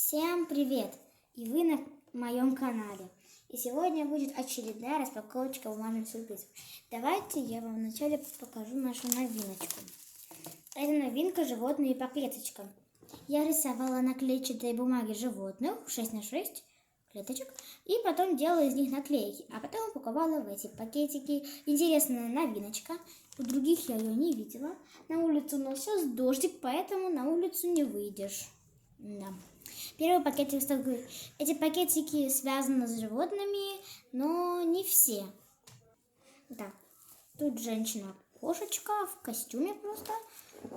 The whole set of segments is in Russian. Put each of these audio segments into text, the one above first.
Всем привет! И вы на моем канале. И сегодня будет очередная распаковочка бумажных сюрпризов. Давайте я вам вначале покажу нашу новиночку. Это новинка животные по клеточкам. Я рисовала на клетчатой бумаге животных 6 на 6 клеточек. И потом делала из них наклейки. А потом упаковала в эти пакетики. Интересная новиночка. У других я ее не видела. На улицу у нас сейчас дождик, поэтому на улицу не выйдешь. Да. Первый пакетик такой. Эти пакетики связаны с животными, но не все. Да. Тут женщина-кошечка в костюме просто.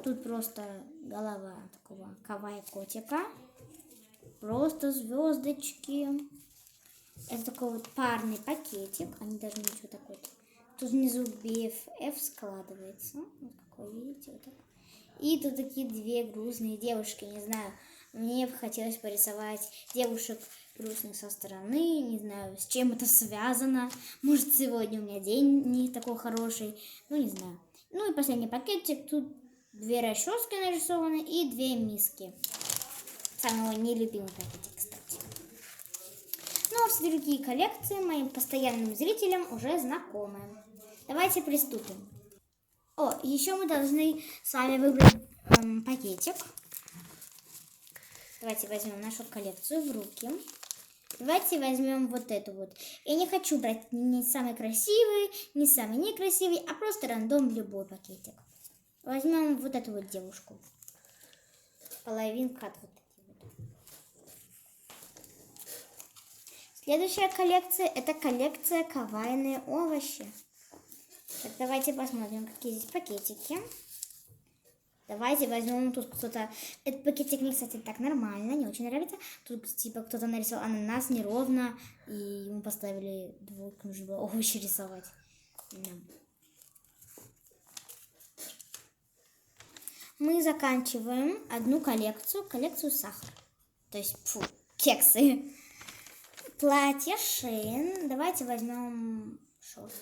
Тут просто голова такого кавай-котика. Просто звездочки. Это такой вот парный пакетик. Они даже ничего такой. Тут внизу BFF складывается. Вот какой, видите, вот так. И тут такие две грустные девушки, не знаю. Мне бы хотелось порисовать девушек грустных со стороны, не знаю, с чем это связано. Может, сегодня у меня день не такой хороший, ну, не знаю. Ну и последний пакетик, тут две расчески нарисованы и две миски. Самый мой нелюбимый пакетик, кстати. Ну, а все другие коллекции моим постоянным зрителям уже знакомы. Давайте приступим. О, еще мы должны с вами выбрать пакетик. Давайте возьмем нашу коллекцию в руки. Давайте возьмем вот эту вот. Я не хочу брать ни самый красивый, ни самый некрасивый, а просто рандом любой пакетик. Возьмем вот эту вот девушку. Половинка от вот таких вот. Следующая коллекция — это коллекция кавайные овощи. Так, давайте посмотрим, какие здесь пакетики. Давайте возьмем тут кто-то. Этот пакетик мне, кстати, так нормально, не очень нравится. Тут типа кто-то нарисовал ананас неровно, и ему поставили двойку, нужно было овощи рисовать. Да. Мы заканчиваем одну коллекцию сахара. То есть, кексы. Платье Shein. Давайте возьмем шорты.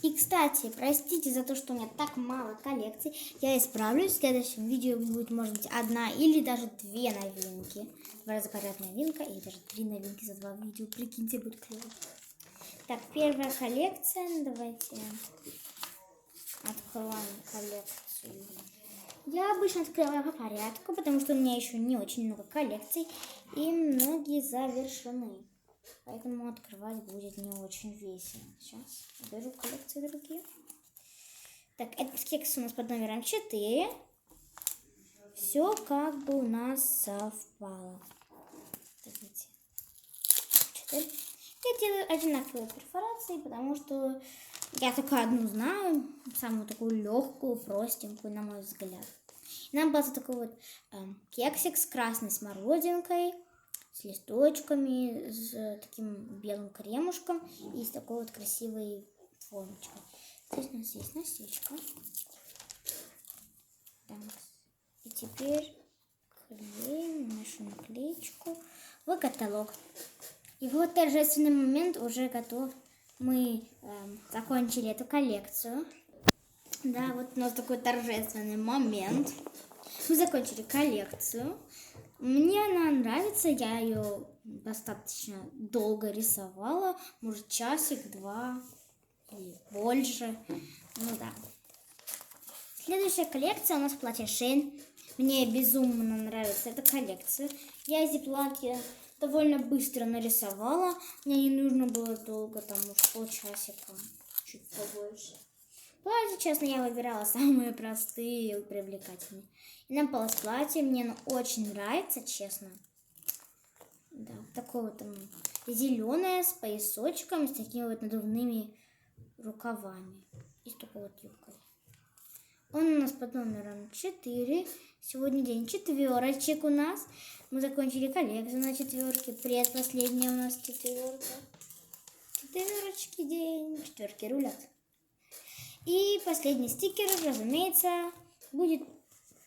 И, кстати, простите за то, что у меня так мало коллекций. Я исправлюсь. В следующем видео будет, может быть, одна или даже две новинки. 2 раза подряд новинка или даже 3 новинки за 2 видео. Прикиньте, будет клево. Так, первая коллекция. Давайте откроем коллекцию. Я обычно открываю по порядку, потому что у меня еще не очень много коллекций. И многие завершены. Поэтому открывать будет не очень весело. Сейчас беру коллекции другие. Так, этот кекс у нас под номером 4. Все как бы у нас совпало. Видите? 4. Я делаю одинаковые перфорации, потому что я только одну знаю. Самую такую легкую, простенькую, на мой взгляд. И нам был такой вот кексик с красной смородинкой, с листочками, с таким белым кремушком и с такой вот красивой формочкой. Здесь у нас есть насечка. Так. И теперь клеим нашу наклеечку в каталог. И вот торжественный момент уже готов. Мы закончили эту коллекцию. Да, вот у нас такой торжественный момент. Мы закончили коллекцию. Мне она нравится, я ее достаточно долго рисовала, может часик-два или больше. Ну да. Следующая коллекция у нас платье Shein. Мне безумно нравится эта коллекция. Я эти платья довольно быстро нарисовала. Мне не нужно было долго, там уж полчасика, чуть побольше. Платье, честно, я выбирала самые простые и привлекательные. И нам попалось платье, мне оно очень нравится, честно. Да, такое вот зеленое с поясочком, с такими вот надувными рукавами. И с такой вот юбкой. Он у нас под номером 4. Сегодня день четверочек у нас. Мы закончили коллекцию на четверке. Предпоследняя у нас четверка. Четверочки день. Четверки рулят. И последний стикер, разумеется, будет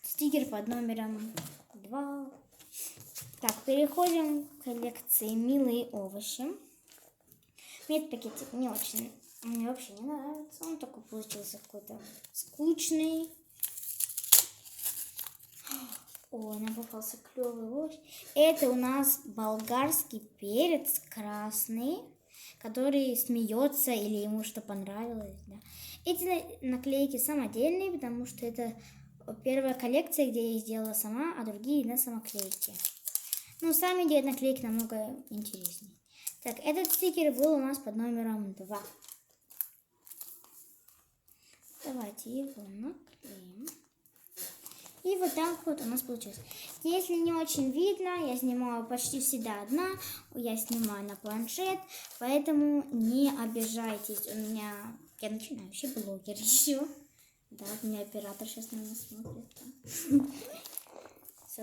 стикер под номером 2. Так, переходим к коллекции «Милые овощи». Мне этот пакетик мне вообще не нравится. Он такой получился какой-то скучный. Ой, нам попался клевый овощ. Это у нас болгарский перец красный, который смеется или ему что понравилось. Да. Эти наклейки самодельные, потому что это первая коллекция, где я их сделала сама, а другие на самоклейке. Ну, сами делать наклейки намного интереснее. Так, этот стикер был у нас под номером 2. Давайте его наклеим. И вот так вот у нас получилось. Если не очень видно, я снимаю почти всегда одна. Я снимаю на планшет, поэтому не обижайтесь. Я начинающий блогер еще. Да, у меня оператор сейчас на меня смотрит.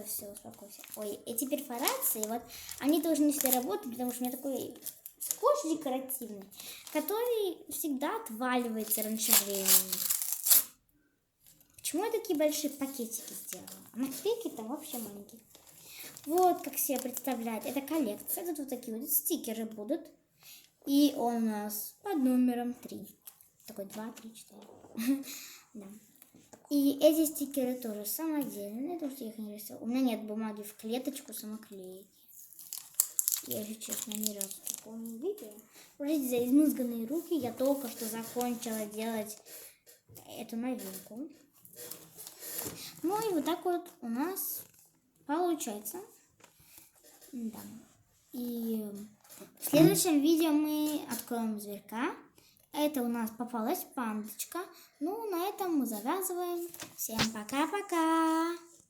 Все, успокойся. Ой, эти перфорации, вот, они тоже не всегда работают, потому что у меня такой скотч декоративный, который всегда отваливается раньше времени. Почему я такие большие пакетики сделала? Наклейки-то вообще маленькие. Вот как себе представляет. Это коллекция. Тут вот такие вот стикеры будут. И он у нас под номером 3. Такой 2, 3, 4. Да. И эти стикеры тоже самодельные, потому что я их не рисовала. У меня нет бумаги в клеточку самоклейки. Я, если честно, ни разу такого не видела. Смотрите, за измызганные руки я только что закончила делать эту новинку. Ну и вот так вот у нас получается. Да. И в следующем видео мы откроем зверька. Это у нас попалась пандочка. Ну, на этом мы завязываем. Всем пока-пока!